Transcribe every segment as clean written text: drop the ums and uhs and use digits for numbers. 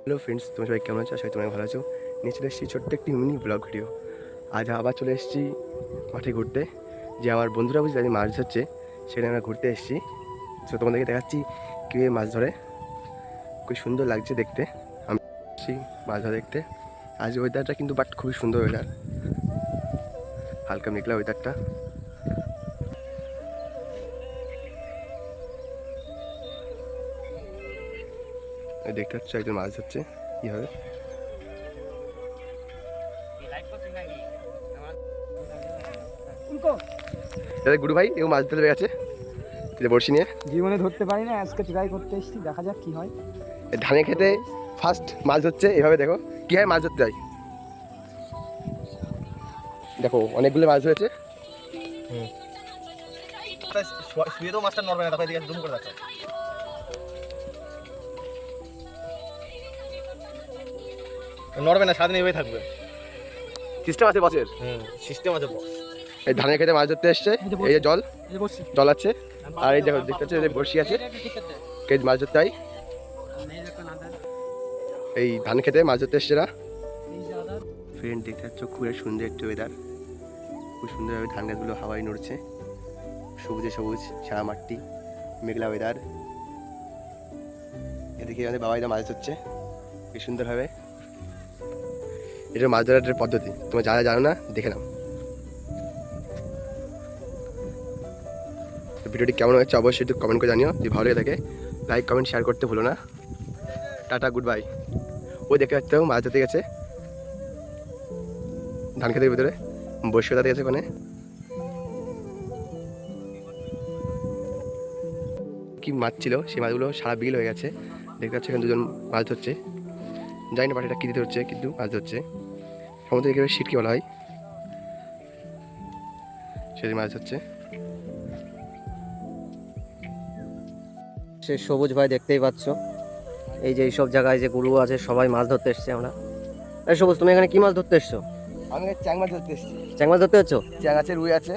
Hello friends, তোমরা সবাই কেমন আছো? আশা করি তোমরা ভালো আছো। নিয়ে চলে এসেছি ছোট্ট একটি মিনি ব্লগ ভিডিও। আজ আবার চলে এসেছি মাঠে ঘুরতে। যে আমার বন্ধুরা বুঝলে আমি মাছ ধরছে, সেখানে আমরা ঘুরতে এসেছি। তো তোমাদেরকে দেখাচ্ছি কীভাবে মাছ ধরে। খুব সুন্দর লাগছে দেখতে। আমি এসেছি মাছ ধরা দেখতে। আজ ওয়েদারটা কিন্তু খুবই সুন্দর ওয়েদার, হালকা মেঘলা ওয়েদারটা। দেখতে পাচ্ছ একজন মাছ ধরছে কীভাবে। দাদা গুরু ভাই এও মাছ ধরতে গেছে বড়শি নিয়ে। জীবনে ধরতে পারি না, আজকে ট্রাই করতে এসেছি, দেখা যাক কি হয়। ধানে খেতে ফার্স্ট মাছ ধরছে এভাবে। দেখো কীভাবে মাছ ধরতে হয়। দেখো অনেকগুলো মাছ ধরেছে। শুয়ে তো মাছটা নড়বে না, তখন এদিকে জুম করে দেখো। নড়বে না, সারাদিন এভাবে থাকবে। সিস্টেম আছে বসের। সিস্টেম আছে। এই ধানের খেতে মাছ ধরতে এসছে। এই যে জল আছে, আর এই দেখো দেখতে পাচ্ছ বড়শি আছে, কে মাছ ধরতে হয়। এই ধান খেতে মাছ ধরতে এসছে না ফ্রেন্ড। দেখতে পাচ্ছ খুবই সুন্দর একটু ওয়েদার। খুব সুন্দরভাবে ধান গাছগুলো হাওয়ায় নড়ছে, সবুজে সবুজ সারা মাঠটি, মেঘলা ওয়েদার। এদিকে আমাদের বাবাইদা মাছ ধরছে খুব সুন্দরভাবে। এটা মাছ ধরার একটা পদ্ধতি, তোমরা যারা জানো না দেখে নাও। ভিডিওটি কেমন হচ্ছে অবশ্যই একটু কমেন্ট করে জানিও। যদি ভালো লেগে থাকে লাইক কমেন্ট শেয়ার করতে ভুলো না। Tata, good bye. ওই দেখতে পাচ্ছ মাছ ধরতে গেছে ধান খেতের ভিতরে, বসে ধরতে গেছে ওখানে। কি মাছ ছিল সেই মাছগুলো সারা বিল হয়ে গেছে। দেখতে পাচ্ছ এখানে দুজন মাছ ধরছে। জানি না পাটিটা কী দিতে হচ্ছে, কিন্তু মাছ ধরছে। সমুদ্রে একেবারে সিটকি বলা হয়, সেটি মাছ ধরছে। সে সবুজ ভাই দেখতেই পাচ্ছ, এই যে এইসব জায়গায় যে গুরু আছে সবাই মাছ ধরতে এসছে। আমরা এই সবুজ, তুমি এখানে কি মাছ ধরতে এসছো? আমি চ্যাং মাছ ধরতে এসেছি। চ্যাং মাছ ধরতে এসছো? চ্যাং আছে, রুই আছে।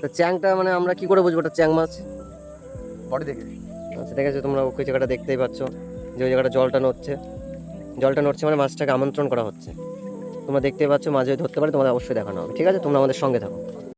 তো চ্যাংটা মানে আমরা কি করে বুঝবো ওটা চ্যাং মাছ? বডি দেখে। আচ্ছা ঠিক আছে, তোমরা ওই জায়গাটা দেখতেই পাচ্ছ যে ওই জায়গাটা জলটা নড়ছে। জলটা নড়ছে মানে মাছটাকে আমন্ত্রণ করা হচ্ছে। তোমরা দেখতেই পাচ্ছ, মাছ যদি ধরতে পারে তোমাদের অবশ্যই দেখানো হবে। ঠিক আছে, তোমরা আমাদের সঙ্গে থাকো।